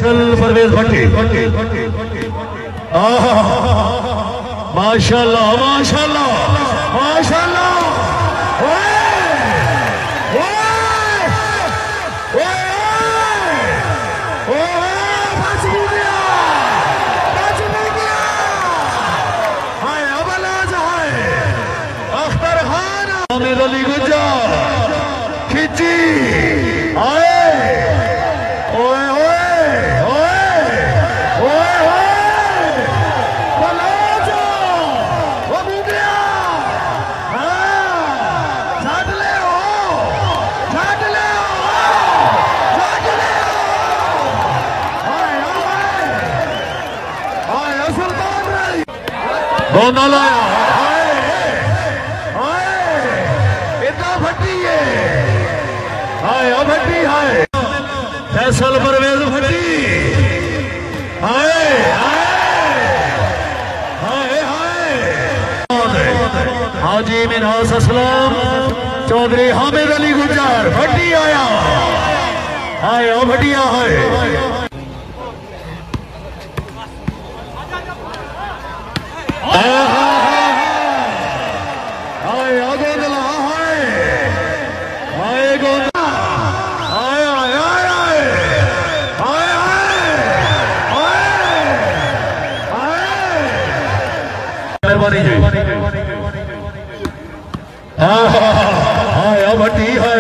परवेज भट्टी माशाल्लाह माशाल्लाह माशाल्लाह हामिद अली गुज्जर खिची आए ओए ओए ओए ओए ओए बलाजा वो बुढ़िया छाट ले हो छाट ले आए सुल्तान रही गोंदा लाया भट्टी है फैसल परवेज भट्टी हाय हाय हाय हाजी मिन्हास असलम चौधरी हामिद अली गुज्जर भट्टी आया हाय भट्टिया है भट्टी है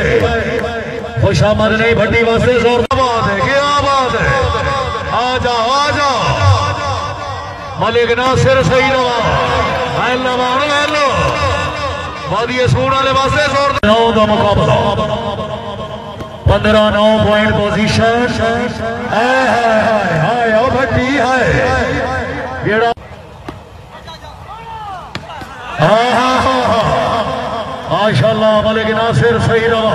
खुशामद नहीं भट्टी वास्ते जोर बात है क्या बात है आजा आजा मलिक नासिर सही रवा लो वादी सूर वाले वास्ते जोर 9 का मुकाबला 15-9 पॉइंट पोजीशन हाय भट्टी है बेड़ा माशाल्लाह मलिक नासिर सही रहा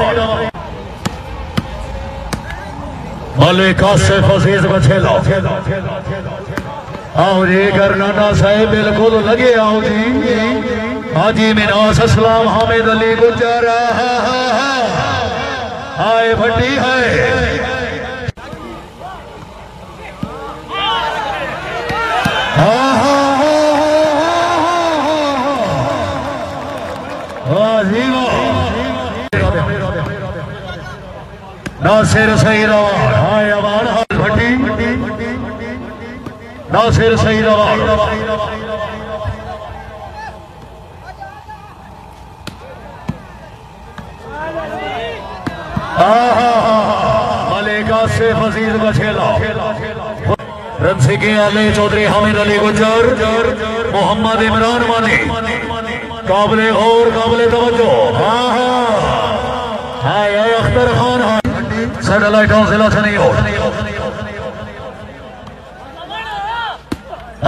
मलिक आसिफ अजीज का खेला आओ जी करनाना साहब बिल्कुल लगे आओ जी हाजी मिन्हास असलम हामिद अली गुज्जर हाय भट्टी है नासिर सही रवा हाय अवान भट्टी नासिर सही रवा मलिक आसिफ अजीज का खेला रंसी के आले चौधरी हामिद अली गुज्जर मोहम्मद इमरान मानी काबिले और काबिले तवज्जो हाय अख्तर खान सैटेलाइट हाउस जिला नहीं हो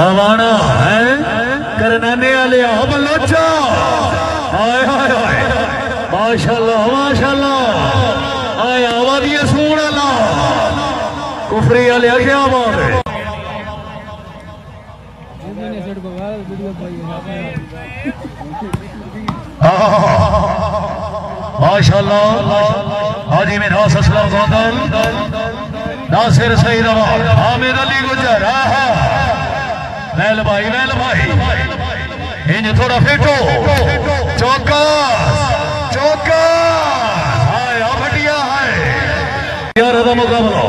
अवाना है करनाने वाले बलोचा हाय हाय हाय माशाल्लाह माशाल्लाह हाय आवाज़ सून अल्लाह कुफरी वाले क्या बात है माशाल्लाह हाजी मिन्हास असलम गोंदल नासिर सही रवा हामिद अली गुज्जर वैल भाई इंज थोड़ा फिटो चौका हाय भटिया है यार दा मुकाबला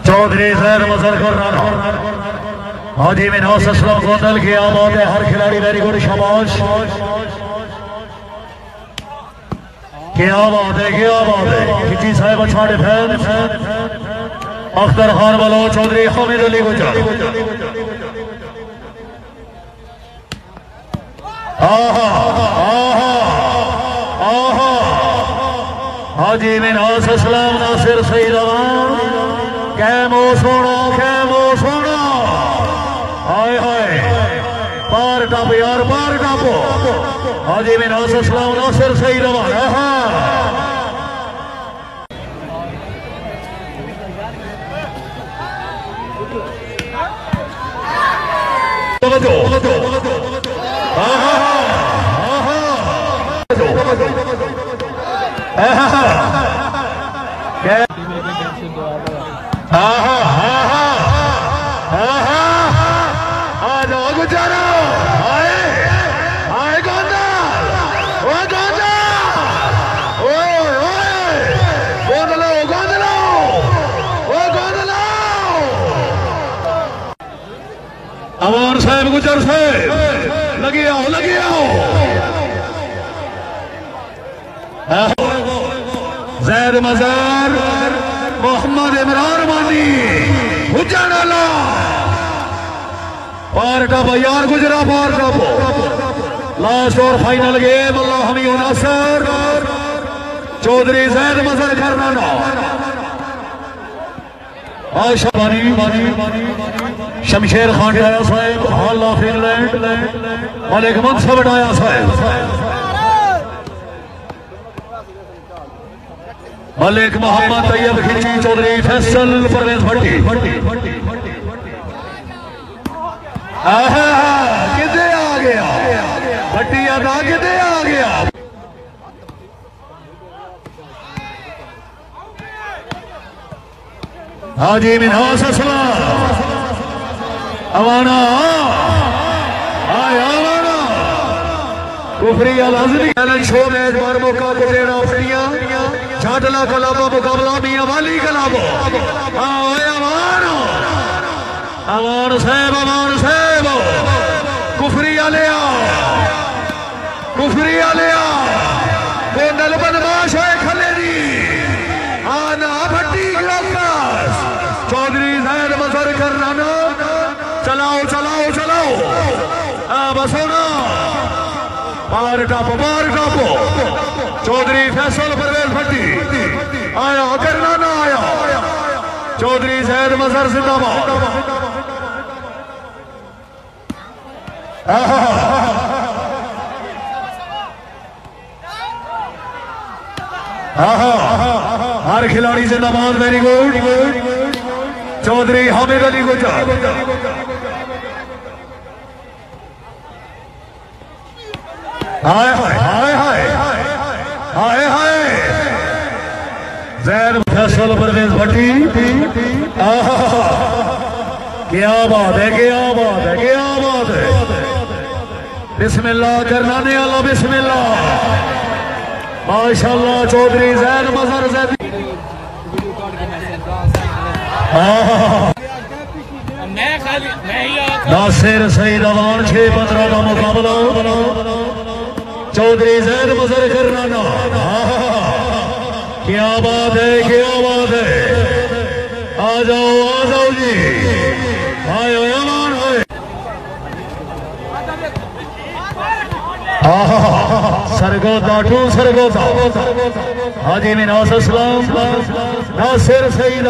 चौधरी जैर मजर हाजी मिन्हास असलम गोंदल की आबाद है हर खिलाड़ी वेरी गुड शाबाश क्या बात है खिची साहब अच्छा डिफेंस अख्तर खान वालों चौधरी हामिद अली गुज्जर हाजी मिन्हास असलम नासिर सही रवान कैमो सोना हाय हाय पार टप यार पार टपो हाजी मिन्हास असलम नासिर सही रवान अवान साहब गुजर साहब लगे आओ जैद मजार मोहम्मद इमरान मानी हुजानाला पार टप यार गुजरा पार टप लास्ट और फाइनल गेम अल्लाह हमी नासर चौधरी जैद मजर करना Shamsher Khan Daya Sahab hall of England Malik Mansab Daya Sahab Malik Mohammad Tayyab खिची चौधरी फैसल परवेज भट्टी किधे आ गया भट्टी अदा किधे आ गया हाजी मिनहास असलाम अवाना आवाना कुफरी अल-अज़मी चैलेंज शो में इस बार मौका को देना पड़िया छाटला कलाबो मुकाबला मियां वाली कलाबो अवाना अवान साहब कुफरी आलिया कोंडल बदमाश है खलेरी आना भट्टी ग्लास चौधरी जैद मजर करना चलाओ बसोना बार टापो चौधरी फैसल परवेज भट्टी आया करना ना आया चौधरी जैद मजर जिंदाबाद हर खिलाड़ी जिंदाबाद वेरी गुड चौधरी हामिद अली गुजर हाय जैद फैसल परवेज भट्टी क्या बात है बिस्मिल्लाह करना ने अल्लाह बिस्मिल्लाह माशाअल्लाह चौधरी जैद मजर जैद नासिर सईद अवान 6-15 का मुकाबला चौधरी जैद मजर करना क्या बात है आ जाओ जी सरगोदा हाजी मिनहास असलाम नासिर सईद